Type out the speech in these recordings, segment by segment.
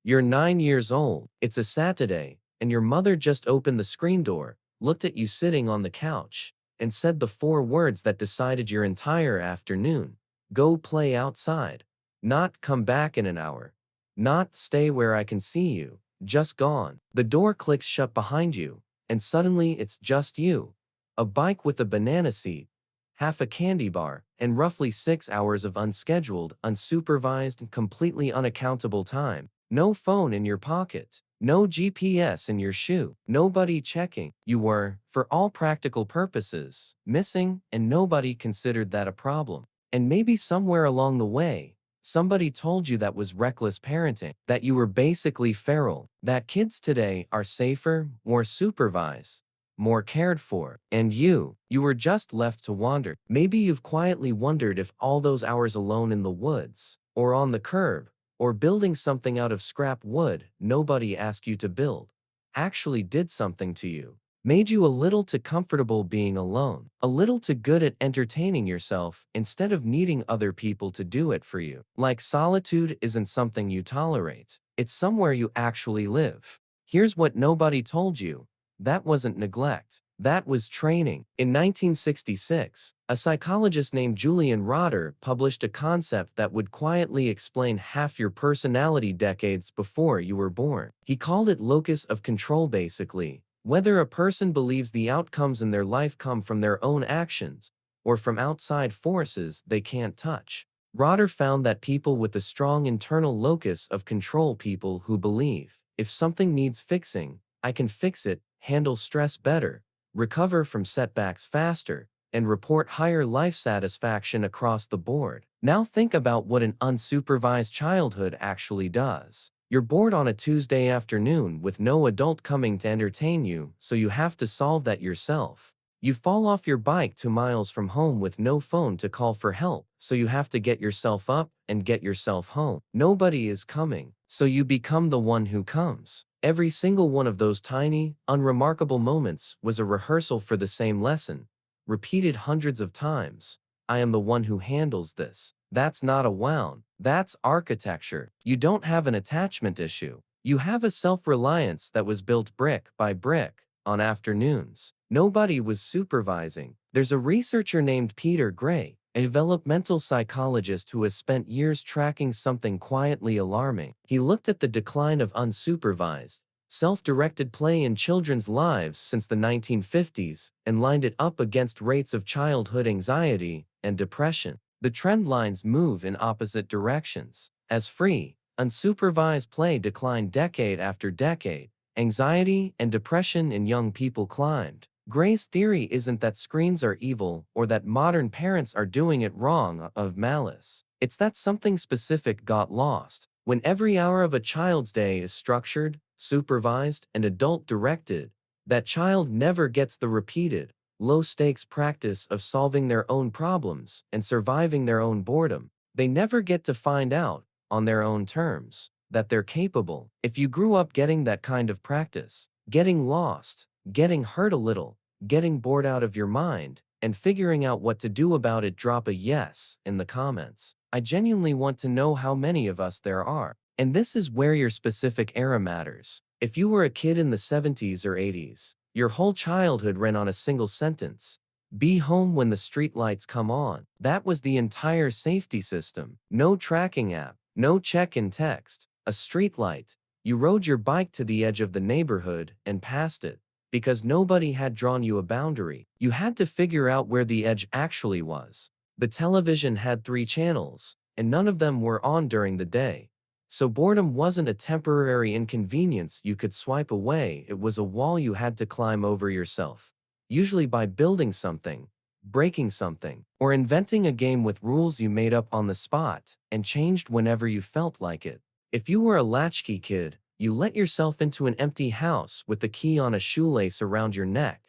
You're 9 years old, it's a Saturday, and your mother just opened the screen door, looked at you sitting on the couch, and said the 4 words that decided your entire afternoon. Go play outside. Not come back in an hour. Not stay where I can see you. Just gone. The door clicks shut behind you, and suddenly it's just you. A bike with a banana seat, half a candy bar, and roughly 6 hours of unscheduled, unsupervised, and completely unaccountable time. No phone in your pocket. No GPS in your shoe. Nobody checking. You were, for all practical purposes, missing, and nobody considered that a problem. And maybe somewhere along the way, somebody told you that was reckless parenting, that you were basically feral, that kids today are safer, more supervised, more cared for, and you were just left to wander. Maybe you've quietly wondered if all those hours alone in the woods, or on the curb, or building something out of scrap wood nobody asked you to build, actually did something to you. Made you a little too comfortable being alone, a little too good at entertaining yourself instead of needing other people to do it for you. Like solitude isn't something you tolerate, it's somewhere you actually live. Here's what nobody told you. That wasn't neglect. That was training. In 1966, a psychologist named Julian Rotter published a concept that would quietly explain half your personality decades before you were born. He called it locus of control. Basically, whether a person believes the outcomes in their life come from their own actions or from outside forces they can't touch. Rotter found that people with a strong internal locus of control, people who believe, if something needs fixing, I can fix it, handle stress better, recover from setbacks faster, and report higher life satisfaction across the board. Now think about what an unsupervised childhood actually does. You're bored on a Tuesday afternoon with no adult coming to entertain you, so you have to solve that yourself. You fall off your bike 2 miles from home with no phone to call for help, so you have to get yourself up and get yourself home. Nobody is coming, so you become the one who comes. Every single one of those tiny, unremarkable moments was a rehearsal for the same lesson, repeated hundreds of times. I am the one who handles this. That's not a wound. That's architecture. You don't have an attachment issue. You have a self-reliance that was built brick by brick on afternoons. Nobody was supervising. There's a researcher named Peter Gray, a developmental psychologist who has spent years tracking something quietly alarming. He looked at the decline of unsupervised, self-directed play in children's lives since the 1950s and lined it up against rates of childhood anxiety and depression. The trend lines move in opposite directions. As free, unsupervised play declined decade after decade, anxiety and depression in young people climbed. Gray's theory isn't that screens are evil or that modern parents are doing it wrong of malice. It's that something specific got lost. When every hour of a child's day is structured, supervised, and adult-directed, that child never gets the repeated, low-stakes practice of solving their own problems and surviving their own boredom. They never get to find out, on their own terms, that they're capable. If you grew up getting that kind of practice, getting lost, getting hurt a little, getting bored out of your mind, and figuring out what to do about it, drop a yes in the comments. I genuinely want to know how many of us there are. And this is where your specific era matters. If you were a kid in the 70s or 80s, your whole childhood ran on a single sentence. Be home when the streetlights come on. That was the entire safety system. No tracking app, no check-in text, a streetlight. You rode your bike to the edge of the neighborhood and passed it. Because nobody had drawn you a boundary, you had to figure out where the edge actually was. The television had 3 channels, and none of them were on during the day. So boredom wasn't a temporary inconvenience you could swipe away, it was a wall you had to climb over yourself. Usually by building something, breaking something, or inventing a game with rules you made up on the spot and changed whenever you felt like it. If you were a latchkey kid, you let yourself into an empty house with the key on a shoelace around your neck,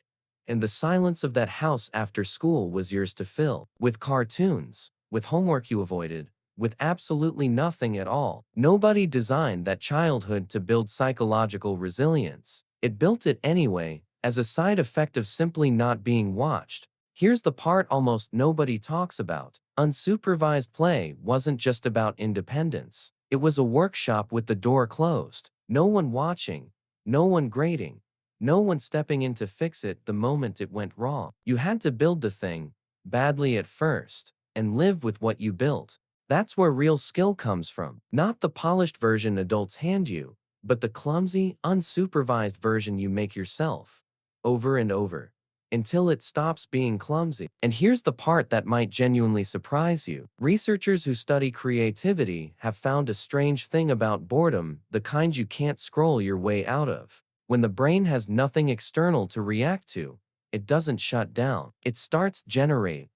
and the silence of that house after school was yours to fill. With cartoons, with homework you avoided, with absolutely nothing at all. Nobody designed that childhood to build psychological resilience. It built it anyway, as a side effect of simply not being watched. Here's the part almost nobody talks about. Unsupervised play wasn't just about independence. It was a workshop with the door closed. No one watching, no one grading, no one stepping in to fix it the moment it went wrong. You had to build the thing, badly at first, and live with what you built. That's where real skill comes from. Not the polished version adults hand you, but the clumsy, unsupervised version you make yourself, over and over, until it stops being clumsy. And here's the part that might genuinely surprise you. Researchers who study creativity have found a strange thing about boredom, the kind you can't scroll your way out of. When the brain has nothing external to react to, it doesn't shut down. It starts generating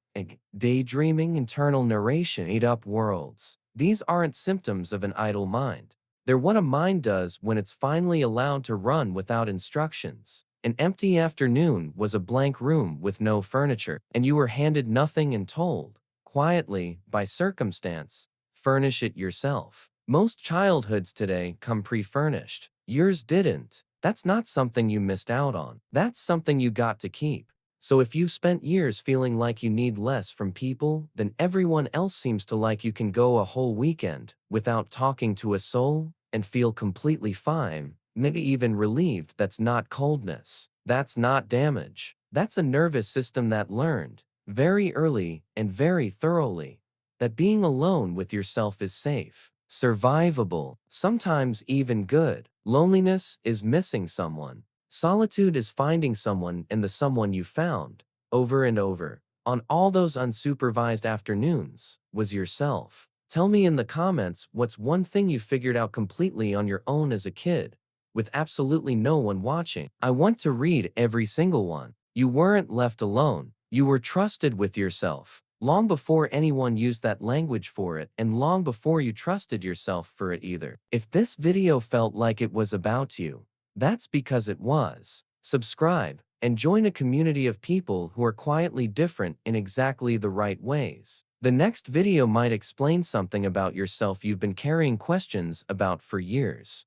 daydreaming, internal narration, made-up worlds. These aren't symptoms of an idle mind. They're what a mind does when it's finally allowed to run without instructions. An empty afternoon was a blank room with no furniture, and you were handed nothing and told, quietly, by circumstance, furnish it yourself. Most childhoods today come pre-furnished. Yours didn't. That's not something you missed out on. That's something you got to keep. So if you've spent years feeling like you need less from people than everyone else seems to, like you can go a whole weekend without talking to a soul and feel completely fine, maybe even relieved, that's not coldness. That's not damage. That's a nervous system that learned, very early and very thoroughly, that being alone with yourself is safe, survivable, sometimes even good. Loneliness is missing someone. Solitude is finding someone, and the someone you found, over and over, on all those unsupervised afternoons, was yourself. Tell me in the comments what's one thing you figured out completely on your own as a kid, with absolutely no one watching. I want to read every single one. You weren't left alone. You were trusted with yourself, long before anyone used that language for it, and long before you trusted yourself for it either. If this video felt like it was about you, that's because it was. Subscribe and join a community of people who are quietly different in exactly the right ways. The next video might explain something about yourself you've been carrying questions about for years.